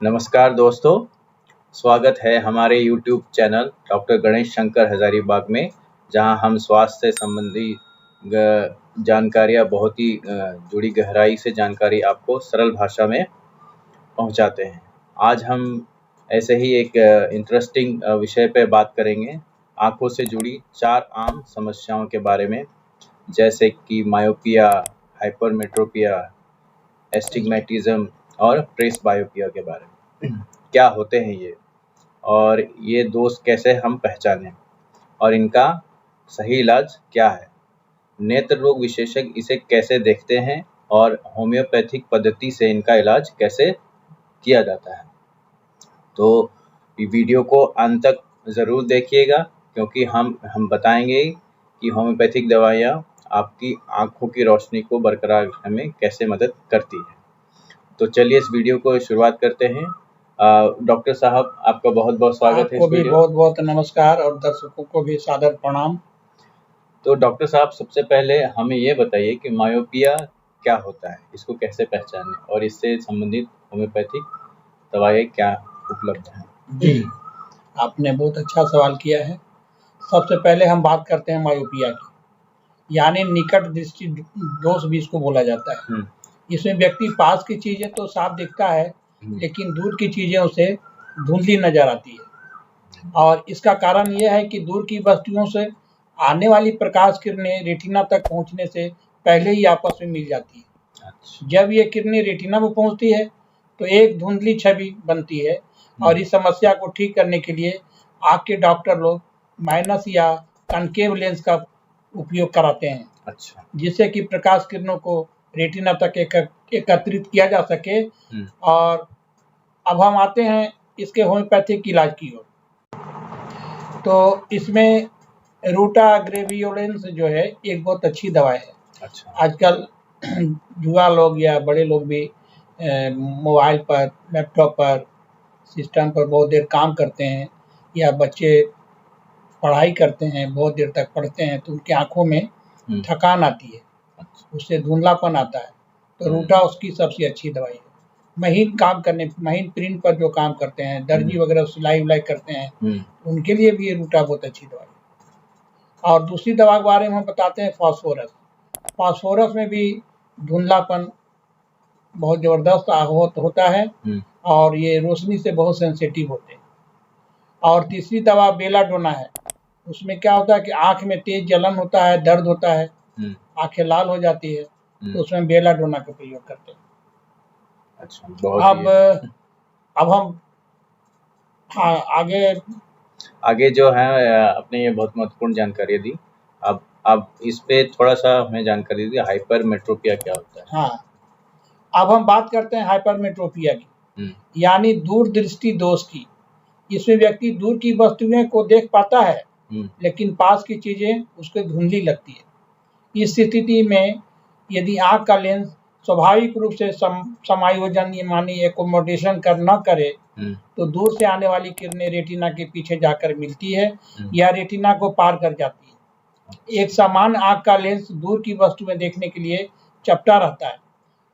नमस्कार दोस्तों, स्वागत है हमारे YouTube channel doctor Ganesh Shankar Hazaribagh में, जहां हम स्वास्थ्य से संबंधी जानकारियां बहुत ही जुड़ी गहराई से जानकारी आपको सरल भाषा में पहुंचाते हैं। आज हम ऐसे ही एक इंटरेस्टिंग विषय पर बात करेंगे, आँखों से जुड़ी 4 आम समस्याओं के बारे में, जैसे कि मायोपिया, हाइपरमेट्रोपिया, एस्टिग्मेटिज्म और प्रेसबायोपिया के बारे में। क्या होते हैं ये, और ये दोष कैसे हम पहचानें, और इनका सही इलाज क्या है। नेत्र रोग विशेषज्ञ इसे कैसे देखते हैं और होम्योपैथिक पद्धति से इनका इलाज कैसे किया जाता है। तो वीडियो को अंत तक ज़रूर देखिएगा, क्योंकि हम बताएंगे कि होम्योपैथिक दवाइयाँ आपकी आँखों की रोशनी को बरकरार रखने में कैसे मदद करती है। तो चलिए इस वीडियो को शुरुआत करते हैं। डॉक्टर साहब, आपका बहुत बहुत स्वागत है। आपको भी बहुत बहुत नमस्कार और दर्शकों को भी सादर प्रणाम। तो डॉक्टर साहब, सबसे पहले हमें ये बताइए कि मायोपिया क्या होता है, इसको कैसे पहचानें, और इससे संबंधित होम्योपैथिक दवाएं क्या उपलब्ध हैं। जी, आपने बहुत अच्छा सवाल किया है। सबसे पहले हम बात करते हैं मायोपिया की, यानी निकट दृष्टि दोष भी इसको बोला जाता है। इसमें व्यक्ति पास की चीजें तो साफ दिखता है, लेकिन दूर की चीजें उसे धुंधली नजर आती है। और इसका कारण यह है कि दूर की वस्तुओं से आने वाली प्रकाश किरणें रेटिना तक पहुंचने से पहले ही आपस में मिल जाती है। जब ये किरणें रेटिना में पहुंचती है तो एक धुंधली छवि बनती है, और इस समस्या को ठीक करने के लिए आँख के डॉक्टर लोग माइनस या कनकेव लेंस का उपयोग कराते हैं। अच्छा। जिससे कि प्रकाश किरणों को रेटिना तक एकत्रित किया जा सके। और अब हम आते हैं इसके होम्योपैथिक इलाज की ओर। तो इसमें रूटाग्रेवियोलेंस जो है एक बहुत अच्छी दवाई है। अच्छा। आजकल युवा लोग या बड़े लोग भी मोबाइल पर, लैपटॉप पर, सिस्टम पर बहुत देर काम करते हैं, या बच्चे पढ़ाई करते हैं, बहुत देर तक पढ़ते हैं, तो उनकी आंखों में थकान आती है। उससे धुंधलापन आता है। तो रूटा उसकी सबसे अच्छी दवाई है। महीन प्रिंट पर जो काम करते हैं, दर्जी वगैरह सिलाई उलाई करते हैं, उनके लिए भी ये रूटा बहुत अच्छी दवाई है। और दूसरी दवा के बारे में हम बताते हैं फास्फोरस। फास्फोरस में भी धुंधलापन बहुत जबरदस्त होता है, और ये रोशनी से बहुत सेंसिटिव होते हैं। और तीसरी दवा बेलाडोना है। उसमें क्या होता है कि आंख में तेज जलन होता है, दर्द होता है, आंखें लाल हो जाती है, तो उसमें बेलाडोना का प्रयोग करते हैं। अच्छा, अब हम आगे जो है आपने ये बहुत महत्वपूर्ण जानकारी दी। अब इस पे थोड़ा सा हमें जानकारी दी, हाइपरमेट्रोपिया क्या होता है। हाँ, अब हम बात करते हैं हाइपरमेट्रोपिया की, यानी दूरदृष्टि दोष की। इसमें व्यक्ति दूर की वस्तुएं को देख पाता है, लेकिन पास की चीजें उसको धुंधली लगती है। इस स्थिति में यदि आंख का लेंस स्वाभाविक रूप से समायोजन मानी एकोमोडेशन न करे, तो दूर से आने वाली किरणें रेटिना के पीछे जाकर मिलती है, या रेटिना को पार कर जाती है। एक समान आंख का लेंस दूर की वस्तुएं देखने के लिए चपटा रहता है,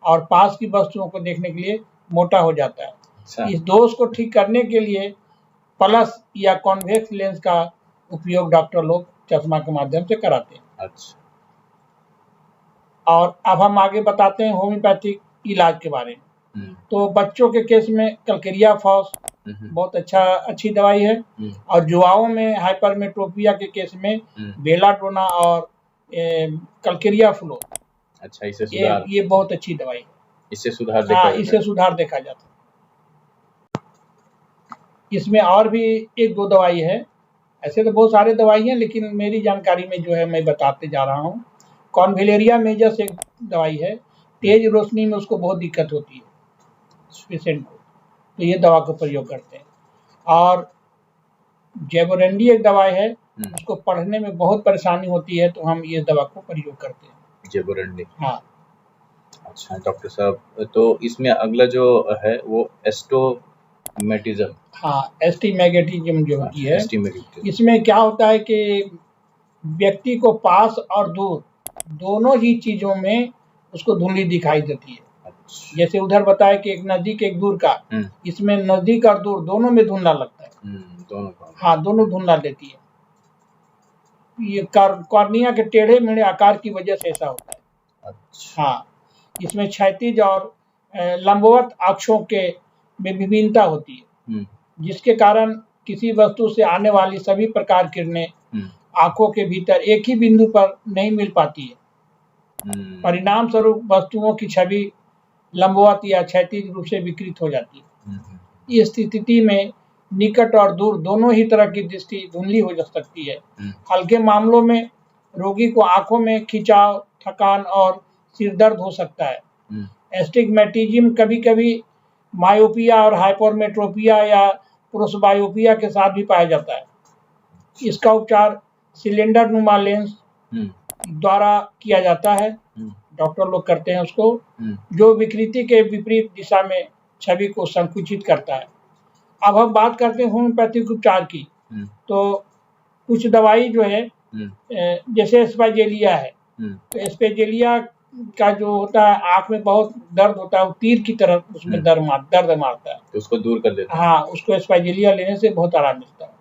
और पास की वस्तुओं को देखने के लिए मोटा हो जाता है। अच्छा। इस दोष को ठीक करने के लिए प्लस या कॉन्वेक्स लेंस का उपयोग डॉक्टर लोग चश्मा के माध्यम से कराते हैं। अच्छा। और अब हम आगे बताते हैं होम्योपैथिक इलाज के बारे में। तो बच्चों के केस में कलकेरिया फॉस बहुत अच्छी दवाई है, और युवाओं में हाइपरमेट्रोपिया के केस में बेलाडोना और कलकेरिया फ्लो। अच्छा, इससे सुधार, ये बहुत अच्छी दवाई है। इससे सुधार देखा जाता है। इसमें और भी 1-2 दवाई है। ऐसे तो बहुत सारे दवाई हैं, लेकिन मेरी जानकारी में जो है मैं बताते जा रहा हूँ। कॉन्वेलेरिया मेजस एक दवाई है। तेज रोशनी में उसको बहुत दिक्कत होती है पेशेंट को, तो ये दवा का प्रयोग करते हैं। और जेबोरेंडी एक दवाई है, उसको पढ़ने में बहुत परेशानी होती है, तो हम ये दवा को प्रयोग करते हैं। जेबोरेंडी। हाँ। अच्छा डॉक्टर साहब, तो इसमें अगला जो है वो एस्टिग्मेटिज्म। हाँ, एस्टिग्मेटिज्म जो होती है, इसमें क्या होता है कि व्यक्ति को पास और दूर दोनों ही चीजों में उसको धुंधली दिखाई देती है। जैसे उधर बताया कि एक नजदीक एक दूर का, इसमें नजदीक और दूर दोनों में धुंधला लगता है। दोनों का। हाँ, दोनों धुंधला देती है। ये कॉर्निया के टेढ़े मेढ़े आकार की वजह से ऐसा होता है। अच्छा। हाँ, इसमें क्षैतिज और लंबवत अक्षों के में विभिन्नता होती है, जिसके कारण किसी वस्तु से आने वाली सभी प्रकार किरणें आंखों के भीतर एक ही बिंदु पर नहीं मिल पाती है। परिणाम स्वरूप वस्तुओं की छवि लंबवत या क्षैतिज रूप से विकृत हो जाती है। इस स्थिति में निकट और दूर दोनों ही तरह की दृष्टि धुंधली हो जा सकती है। हल्के मामलों में रोगी को आंखों में खिंचाव, थकान और सिर दर्द हो सकता है। एस्टिग्मेटिज्म कभी-कभी मायोपिया और हाइपरमेट्रोपिया या प्रोसबायोपिया के साथ भी पाया जाता है। इसका उपचार सिलेंडर नुमा लेंस द्वारा किया जाता है, डॉक्टर लोग करते हैं उसको, जो विकृति के विपरीत दिशा में छवि को संकुचित करता है। अब हम बात करते हैं होम्योपैथिक उपचार की। तो कुछ दवाई जो है, जैसे एस्पाजेलिया है, तो एस्पाजेलिया का जो होता है, आंख में बहुत दर्द होता है, वो तीर की तरह उसमें दर्द मारता है, तो उसको दूर कर देता है। हाँ, उसको एस्पाजेलिया लेने से बहुत आराम मिलता है।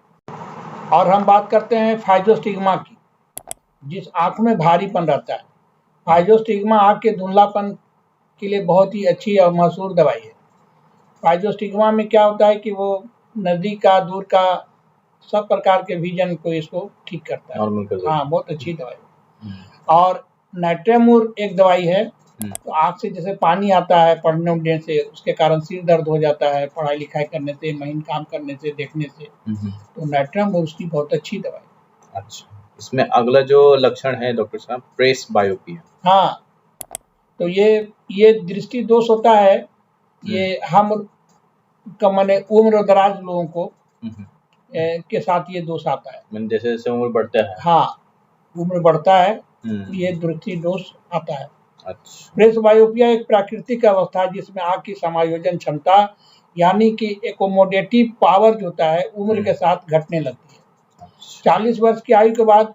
और हम बात करते हैं फाइजोस्टिग्मा की, जिस आंख में भारीपन रहता है। फाइजोस्टिग्मा आंख के धुंधलापन के लिए बहुत ही अच्छी और मशहूर दवाई है। फाइजोस्टिग्मा में क्या होता है कि वो नजदीक का, दूर का, सब प्रकार के विजन को इसको ठीक करता है। हाँ, बहुत अच्छी दवाई। और नाइट्रेमुर एक दवाई है, तो आँख से जैसे पानी आता है पढ़ने उड़ने से, उसके कारण सिर दर्द हो जाता है पढ़ाई लिखाई करने से, महीन काम करने से, देखने से, तो नाइट्रेमुर उसकी बहुत अच्छी दवाई। अच्छा, इसमें अगला जो लक्षण है डॉक्टर साहब, प्रेसबायोपिया। हाँ, तो ये दृष्टि दोष होता है, ये हम का माने उम्र दराज लोगों को के साथ ये दोष आता है। जैसे जैसे उम्र बढ़ता है। हाँ, उम्र बढ़ता है, ये दृष्टि दोष आता है। अच्छा। प्रेसबायोपिया एक प्राकृतिक अवस्था है जिसमें आँख की समायोजन क्षमता यानी कि एकोमोडेटिव पावर जो होता है, उम्र के साथ घटने लगती है। 40 वर्ष की आयु के बाद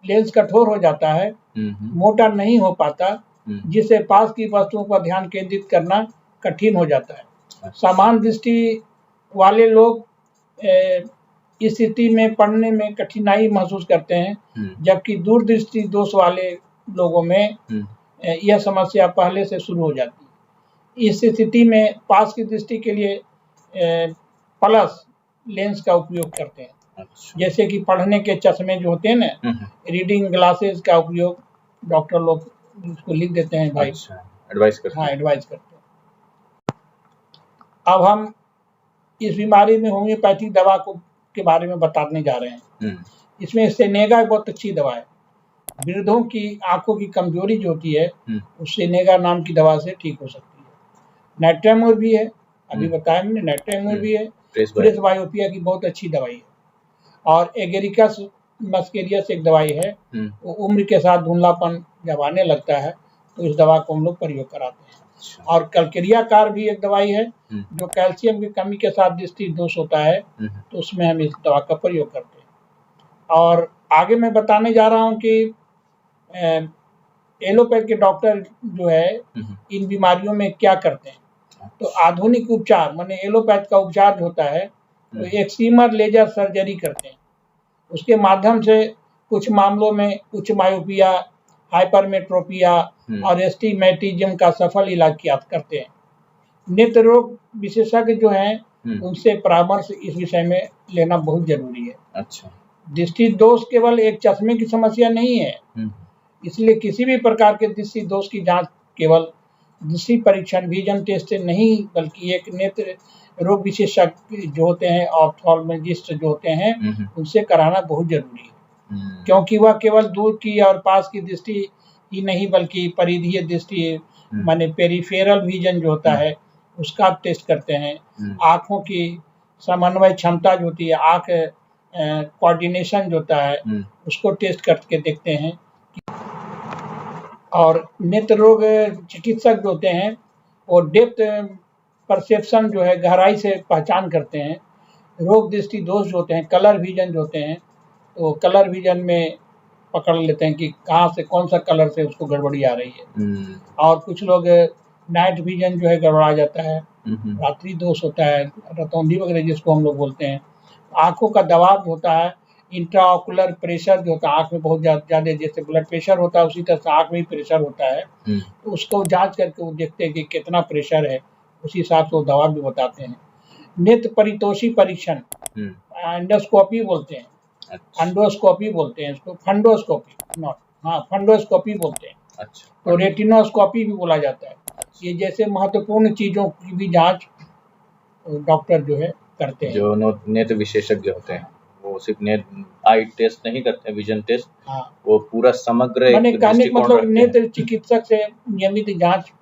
लेंस कठोर हो जाता है, मोटा नहीं हो पाता, जिससे पास की वस्तुओं पर ध्यान केंद्रित करना कठिन हो जाता है। सामान्य दृष्टि वाले लोग इस स्थिति में पढ़ने में कठिनाई महसूस करते हैं, जबकि दूरदृष्टि दोष वाले लोगों में यह समस्या पहले से शुरू हो जाती है। इस स्थिति में पास की दृष्टि के लिए प्लस लेंस का उपयोग करते हैं। अच्छा। जैसे कि पढ़ने के चश्मे जो होते हैं ना, रीडिंग ग्लासेस का उपयोग डॉक्टर लोग उसको लिख देते हैं भाई। अच्छा, एडवाइस करते हैं। हाँ, एडवाइस करते हैं। अब हम इस बीमारी में होम्योपैथिक दवा के बारे में बताने जा रहे हैं। इसमें सेनेगा बहुत अच्छी दवा है। वृद्धों की आंखों की कमजोरी जो होती है, उस सेनेगा नाम की दवा से ठीक हो सकती है। नाइट्रेमुर भी है, अभी बताया मैंने, नाइट्रेमुर भी है। प्रेसबायोपिया की बहुत अच्छी दवाई है। और एगेरिकस मस्केरियस एक दवाई है, वो उम्र के साथ धुंधलापन जब आने लगता है तो इस दवा को हम लोग प्रयोग कराते हैं। और कलकेरिया कार भी एक दवाई है, जो कैल्शियम की कमी के साथ दृष्टि दोष होता है, तो उसमें हम इस दवा का प्रयोग करते हैं। और आगे मैं बताने जा रहा हूँ कि एलोपैथ के डॉक्टर जो है इन बीमारियों में क्या करते हैं। तो आधुनिक उपचार माने एलोपैथ का उपचार जो होता है, तो एक्सीमर लेजर सर्जरी करते हैं। उसके माध्यम से कुछ मामलों में उच्च मायोपिया, हाइपरमेट्रोपिया और एस्टिग्मेटिज्म का सफल इलाज किया करते हैं। नेत्र रोग विशेषज्ञ जो हैं, उनसे परामर्श इस विषय में लेना बहुत जरूरी है। अच्छा। दृष्टि दोष केवल एक चश्मे की समस्या नहीं है, इसलिए किसी भी प्रकार के दृष्टि दोष की जांच केवल दृष्टि परीक्षण विजन टेस्ट से नहीं, बल्कि एक नेत्र रोग विशेषज्ञ जो होते हैं, ऑप्थेल्मोलॉजिस्ट जो होते हैं, उनसे कराना बहुत जरूरी है। क्योंकि वह केवल दूर की और पास की दृष्टि ही नहीं, बल्कि परिधीय दृष्टि माने पेरिफेरल विजन जो होता है, उसका टेस्ट करते हैं। आँखों की समन्वय क्षमता जो होती है, आँख कोऑर्डिनेशन जो होता है, उसको टेस्ट करके देखते हैं। और नेत्र रोग चिकित्सक जो होते हैं, वो डेप्थ परसेप्शन जो है, गहराई से पहचान करते हैं। रोग दृष्टि दोष जो होते हैं, कलर विजन जो होते हैं, तो कलर विजन में पकड़ लेते हैं कि कहाँ से कौन सा कलर से उसको गड़बड़ी आ रही है। और कुछ लोग नाइट विजन जो है गड़बड़ा जाता है, रात्रि दोष होता है, रतौंधी वगैरह जिसको हम लोग बोलते हैं। आँखों का दबाव होता है, इंट्राऑकुलर प्रेशर जो होता है आँख में बहुत ज़्यादा, जैसे ब्लड प्रेशर होता है उसी तरह से आँख में भी प्रेशर होता है। तो उसको जाँच करके वो देखते हैं कि कितना प्रेशर है, उसी हिसाब से वो दवा भी बताते हैं। नेत्र परितोषी परीक्षण, एंडोस्कोपी बोलते हैं, एंडोस्कोपी बोलते हैं इसको, फंडोस्कोपी नॉट, हाँ फंडोस्कोपी बोलते हैं। अच्छा, तो रेटिनोस्कोपी भी बोला जाता है। ये जैसे महत्वपूर्ण चीज़ों की भी जांच डॉक्टर जो है करते हैं। जो नेत्र विशेषज्ञ होते हैं वो सिर्फ आई टेस्ट नहीं करते, विजन टेस्ट, हाँ, वो पूरा समग्र मैंने एक कहने का दृष्टिकोण मतलब रखते हैं। नेत्र चिकित्सक से नियमित जांच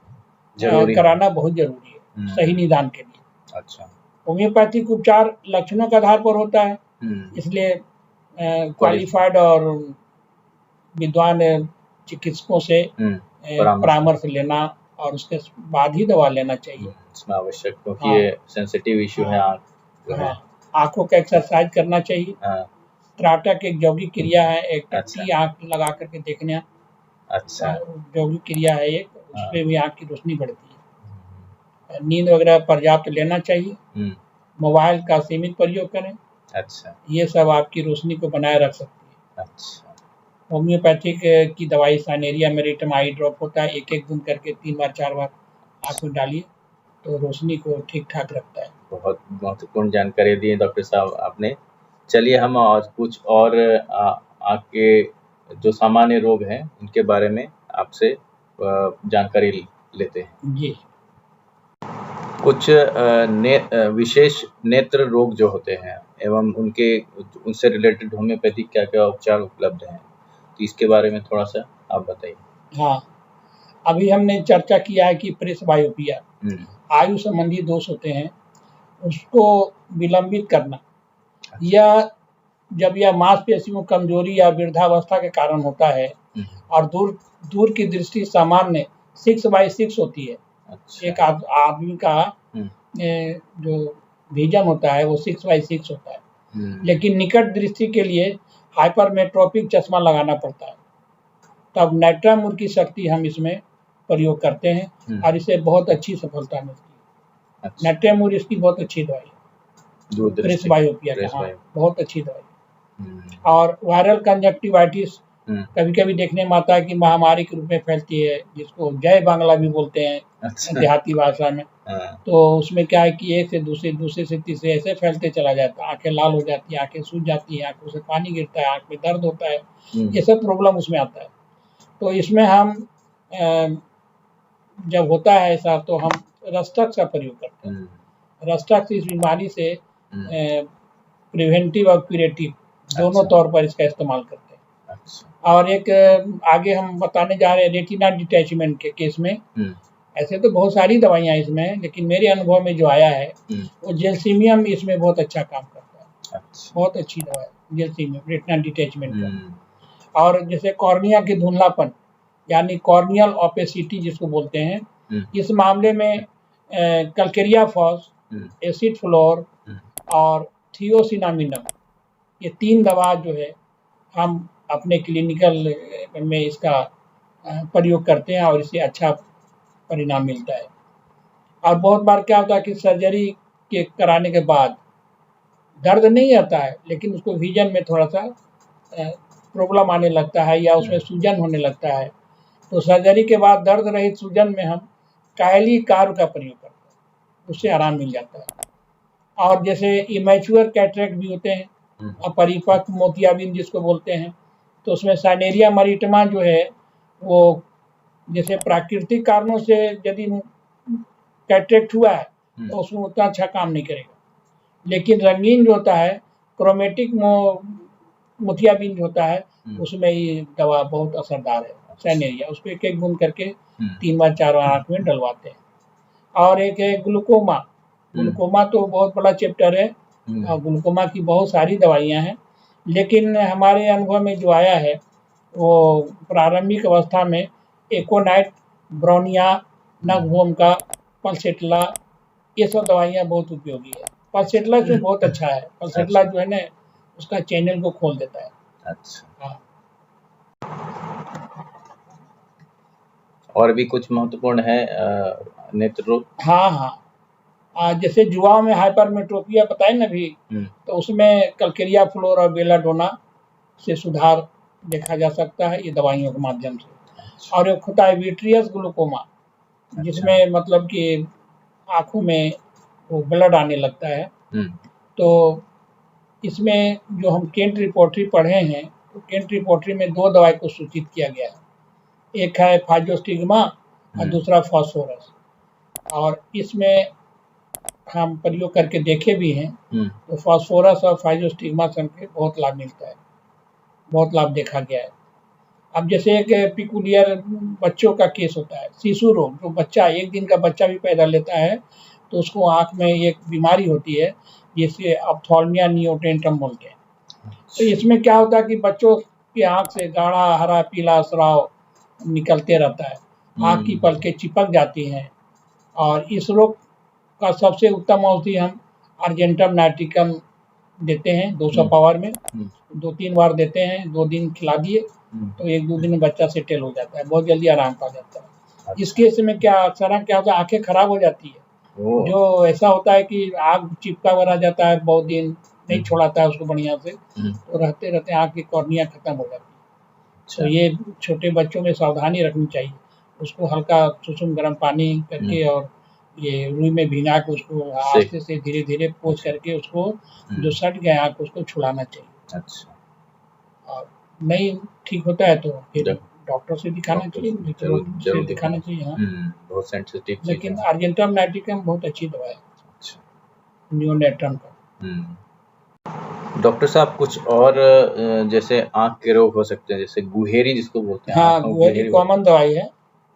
कराना बहुत जरूरी है सही निदान के लिए। अच्छा, होम्योपैथिक उपचार लक्षणों के आधार पर होता है, इसलिए क्वालिफाइड और विद्वान चिकित्सकों से परामर्श लेना और उसके बाद ही दवा लेना चाहिए। इसमें आवश्यक, क्योंकि ये सेंसिटिव इश्यू है आँख जो है। आँखों का एक्सरसाइज करना चाहिए। त्राटक एक यौगिक क्रिया है, एक टट्टी आँख लगा करके देखना, अच्छा, यौगिक क्रिया है एक, उसमें भी आँख की रोशनी बढ़ती है। नींद वगैरह पर्याप्त लेना चाहिए, मोबाइल का सीमित प्रयोग करें। अच्छा, ये सब आपकी रोशनी को बनाए रख सकती है। अच्छा, होम्योपैथिक की दवाई साइनेरिया मेरिटम आई ड्रॉप होता है, एक बूंद करके 3 बार 4 बार आँख में डालिए तो रोशनी को ठीक ठाक रखता है। बहुत महत्वपूर्ण जानकारी दी है डॉक्टर साहब आपने। चलिए हम और कुछ और आँख के जो सामान्य रोग हैं उनके बारे में आपसे जानकारी लेते हैं जी। कुछ विशेष नेत्र रोग जो होते हैं एवं उनसे रिलेटेड होम्योपैथिक क्या क्या उपचार उपलब्ध हैं, तो इसके बारे में थोड़ा सा आप बताइए। हाँ, अभी हमने चर्चा किया है कि प्रेसबायोपिया आयु संबंधी दोष होते हैं, उसको विलंबित करना, या जब यह मांसपेशियों कमजोरी या वृद्धावस्था के कारण होता है और दूर की दृष्टि सामान्य 6/6 होती है। अच्छा। एक आदमी का जो विजन होता है वो 6/6 होता है, लेकिन निकट दृष्टि के लिए हाइपरमेट्रोपिक चश्मा लगाना पड़ता है। तब नाइट्रामूर की शक्ति हम इसमें प्रयोग करते हैं और इससे बहुत अच्छी सफलता मिलती है। अच्छा। नाइट्रामूर इसकी बहुत अच्छी दवाई है, प्रेसबायोपिया का, हाँ, बहुत अच्छी दवाई। और वायरल कंजक्टिवाइटिस कभी कभी देखने में आता है कि महामारी के रूप में फैलती है, जिसको जय बांग्ला भी बोलते हैं। अच्छा। देहाती भाषा में। तो उसमें क्या है कि एक से दूसरे से तीसरे ऐसे फैलते चला जाता है, आंखें लाल हो जाती है, आंखें सूज जाती है, आंखों से पानी गिरता है, आंख में दर्द होता है, ये सब प्रॉब्लम उसमें आता है। तो इसमें हम जब होता है ऐसा तो हम रस्टक्स का प्रयोग करते हैं। रस्टक्स इस बीमारी से प्रिवेंटिव और क्यूरेटिव दोनों तौर पर इसका इस्तेमाल करते हैं। अच्छा। और एक आगे हम बताने जा रहे हैं रेटिना डिटैचमेंट के केस में। ऐसे तो बहुत सारी दवाइयाँ इसमें, लेकिन मेरे अनुभव में जो आया है वो जेल्सीमियम इसमें बहुत अच्छा काम करता है। अच्छा। बहुत अच्छी दवा है जेल्सीमियम रेटिना डिटैचमेंट का। और जैसे कॉर्निया के धुंधलापन यानी कॉर्नियल ओपेसिटी जिसको बोलते हैं, इस मामले में कल्केरिया फॉस, एसिड फ्लोर और थियोसिनामिनम, ये 3 दवा जो है हम अपने क्लिनिकल में इसका प्रयोग करते हैं और इससे अच्छा परिणाम मिलता है। और बहुत बार क्या होता है कि सर्जरी के कराने के बाद दर्द नहीं आता है, लेकिन उसको विजन में थोड़ा सा प्रॉब्लम आने लगता है या उसमें सूजन होने लगता है। तो सर्जरी के बाद दर्द रहित सूजन में हम कायली कार्व का प्रयोग करते हैं, उससे आराम मिल जाता है। और जैसे इमैच्योर कैटरेक्ट भी होते हैं, अपरिपक्व मोतियाबिंद जिसको बोलते हैं, तो उसमें साइनेरिया मेरिटमा जो है वो जैसे प्राकृतिक कारणों से यदि कैटरेक्ट हुआ है तो उसमें उतना अच्छा काम नहीं करेगा, लेकिन रंगीन जो होता है क्रोमेटिक मोतियाबिंद होता है उसमें ये दवा बहुत असरदार है। साइनेरिया उसको एक बूंद करके 3 बार 4 बार आँख में डलवाते हैं। और एक है ग्लूकोमा। ग्लूकोमा तो बहुत बड़ा चैप्टर है और ग्लूकोमा की बहुत सारी दवाइयाँ हैं, लेकिन हमारे अनुभव में जो आया है वो प्रारंभिक अवस्था में एकोनाइट, ब्रोनिया, नगवोम का, पल्सेटला, ये सब दवाइयाँ बहुत उपयोगी है। पल्सेटला जो बहुत अच्छा है, पल्सेटला जो है ना उसका चैनल को खोल देता है। अच्छा। हाँ। और भी कुछ महत्वपूर्ण है नेत्र रोग। हाँ हाँ, जैसे युवाओं में हाइपरमेट्रोपिया बताए ना भी, तो उसमें कल्केरिया फ्लोर और बेलाडोना से सुधार देखा जा सकता है ये दवाइयों के माध्यम से। और एक होता है विट्रियस ग्लूकोमा, जिसमें मतलब कि आंखों में वो ब्लड आने लगता है। तो इसमें जो हम केंट रिपोर्टरी पढ़े हैं, तो केंट रिपोर्टरी में 2 दवाई को सूचित किया गया है। एक है फाइजोस्टिग्मा और दूसरा फास्फोरस। और इसमें हम प्रयोग करके देखे भी हैं, तो फास्फोरस और फाइजोस्टिग्मा से हमको बहुत लाभ मिलता है, बहुत लाभ देखा गया है। अब जैसे एक पिकुलियर बच्चों का केस होता है, शिशु रोग, जो बच्चा 1 दिन का बच्चा भी पैदा लेता है तो उसको आँख में एक बीमारी होती है जिसे ऑप्थाल्मिया नियोटेंटम बोलते हैं। तो इसमें क्या होता है कि बच्चों की आँख से गाढ़ा हरा पीला स्राव निकलते रहता है, आँख की पलकें चिपक जाती हैं। और इस रोग का सबसे उत्तम औषधि हम अर्जेंटम नाइट्रिकम देते हैं 200 पावर में, 2-3 बार देते हैं, 2 दिन खिला दिए तो 1-2 दिन में बच्चा सेटल हो जाता है, बहुत जल्दी आराम पा जाता है। इस केस में क्या अक्सर क्या होता है, आंखें खराब हो जाती है। जो ऐसा होता है कि आग चिपका हुआ रह जाता है, बहुत दिन नहीं छोड़ाता है उसको बढ़िया से, तो रहते रहते आँख की कॉर्निया खत्म हो जाती है। तो ये छोटे बच्चों में सावधानी रखनी चाहिए, उसको हल्का सुसुम गर्म पानी करके और ये रुई में भिगा के उसको आस्ते से धीरे धीरे पोंछ करके उसको जो सट गया आँख उसको छुड़ाना चाहिए। अच्छा। और नहीं ठीक होता है तो फिर डॉक्टर से दिखाना चाहिए, जरूर दिखाना चाहिए। हाँ, बहुत सेंसिटिव चीज लेकिन है। अर्जेंटम नाइट्रिकम बहुत अच्छी दवा है। अच्छा, नियोनेट्रम का। डॉक्टर साहब कुछ और जैसे आँख के रोग हो सकते हैं, जैसे गुहेरी जिसको बोलते हैं। हाँ, गुहेरी कॉमन दवाई है,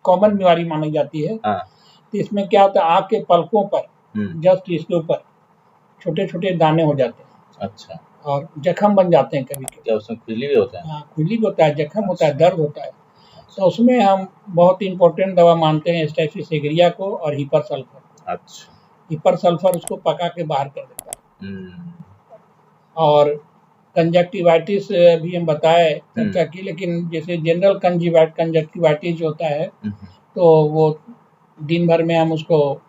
कॉमन बीमारी मानी जाती है। तो इसमें क्या होता है, आँख के पलकों पर जस्ट इसके ऊपर छोटे छोटे दाने हो जाते हैं। अच्छा। और जख्म बन जाते हैं कभी कभी। क्या उसमें खुजली भी होता है? हाँ, खुजली भी होता है, जख्म होता है, दर्द होता है। तो उसमें हम बहुत इंपॉर्टेंट दवा मानते हैं स्टैफिसेग्रिया को और हिपर सल्फर। अच्छा। हिपर सल्फर उसको पका के बाहर कर देता है। और कंजक्टिवाइटिस भी हम बताए चर्चा की, लेकिन जैसे जनरल कंजक्टिवाइटिस जो होता है तो वो दिन भर में हम उसको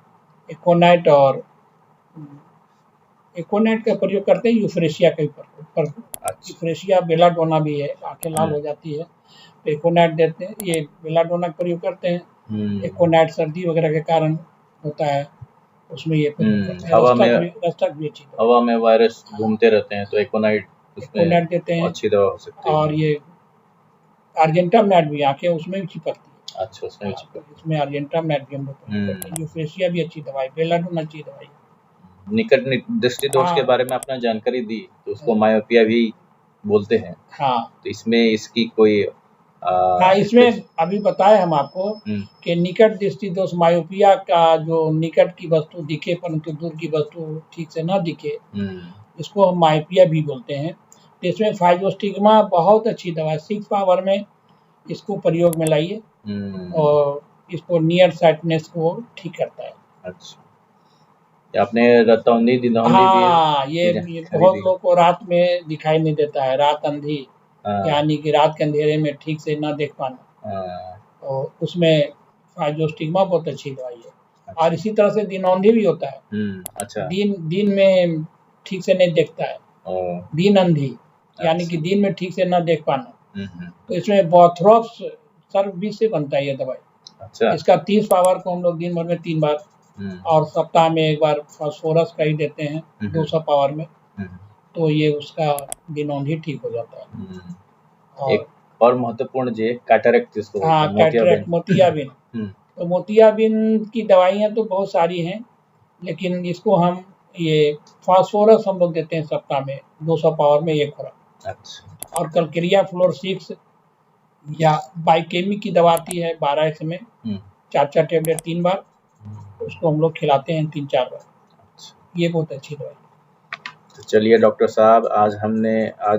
एकोनाइट का प्रयोग करते हैं, यूफ्रेशिया के ऊपर। यूफ्रेशिया बेलाडोना भी है, आंखें लाल हो जाती है तो एकोनाइट देते हैं, ये बेलाडोना का प्रयोग करते हैं। एकोनाइट सर्दी वगैरह के कारण होता है, उसमें ये प्रयोग करते हैं। रस्टक भी अच्छी हवा में वायरस घूमते रहते हैं तो एकोनाइट देते हैं, अच्छी दवा हो सकती है। और ये अर्जेंटम नाइट भी आंखें उसमें भी चिपकती है। अच्छा, उसमें भी चिपकती है। इसमें अर्जेंटम नाइट भी हम लोग करते हैं। यूफ्रेशिया भी अच्छी दवाई, बेलाडोना अच्छी दवाई। निकट दृष्टि दोष के बारे में आपने जानकारी दी, तो उसको मायोपिया भी बोलते हैं। हाँ, तो इसमें इसकी कोई हाँ, इसमें अभी बताए हम आपको कि निकट दृष्टि दोष मायोपिया का जो निकट की वस्तु दिखे परंतु दूर की वस्तु ठीक से न दिखे, इसको हम मायोपिया भी बोलते हैं। तो इसमें फाइजोस्टिग्मा बहुत अच्छी दवा है, 6 पावर में इसको प्रयोग में लाइए और इसको नियर साइटनेस को ठीक करता है। अच्छा, आपने रतौंधी दिनौंधी हाँ, ये बहुत लोग को रात में दिखाई नहीं देता है, रात अंधी, यानी कि रात के अंधेरे में ठीक से ना देख पाना, और उसमें फाइजोस्टिग्मा बहुत अच्छी दवाई है। अच्छा। और इसी तरह से दिनौंधी भी होता है। अच्छा। दिन में ठीक से नहीं देखता है, दिन अंधी। अच्छा। यानी कि दिन में ठीक से ना देख पाना, तो इसमें बॉथरॉप्स सर्वविस से बनता है ये दवाई। अच्छा। इसका 30 पावर को हम लोग दिन भर में 3 बार और सप्ताह में 1 बार फास्फोरस का ही देते हैं 200 पावर में, तो ये उसका दिनौंधी ठीक हो जाता है। और एक और महत्वपूर्ण जो कैटरेक्ट जिसको, हाँ, कैटरेक्ट मोतियाबिंद। तो मोतियाबिंद की दवाइयाँ तो बहुत सारी हैं, लेकिन इसको हम ये फास्फोरस हम लोग देते हैं सप्ताह में 200 पावर में 1 खुराक। अच्छा। और कल्केरिया फ्लोर 6 या बाइकेमी की दवा आती है 12x में, 4 टेबलेट 3 बार, उसको हम लोग खिलाते हैं 3-4 बार। ये बहुत अच्छी दवाई। तो चलिए डॉक्टर साहब, आज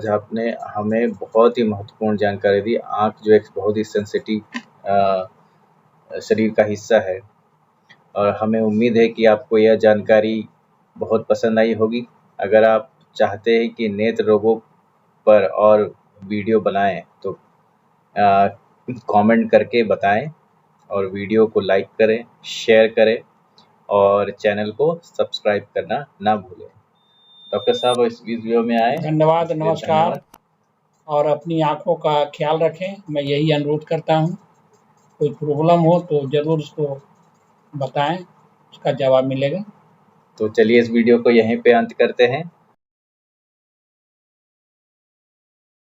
आपने हमें बहुत ही महत्वपूर्ण जानकारी दी। आँख जो एक बहुत ही सेंसिटिव शरीर का हिस्सा है, और हमें उम्मीद है कि आपको यह जानकारी बहुत पसंद आई होगी। अगर आप चाहते हैं कि नेत्र रोगों पर और वीडियो बनाएं तो कमेंट करके बताएं, और वीडियो को लाइक करें, शेयर करें और चैनल को सब्सक्राइब करना ना भूलें। डॉक्टर साहब इस वीडियो में आए, धन्यवाद, इसके लिए नमस्कार। धन्यवाद। और अपनी आँखों का ख्याल रखें, मैं यही अनुरोध करता हूँ। कोई प्रॉब्लम हो तो ज़रूर उसको बताएँ, उसका जवाब मिलेगा। तो चलिए इस वीडियो को यहीं पे अंत करते हैं।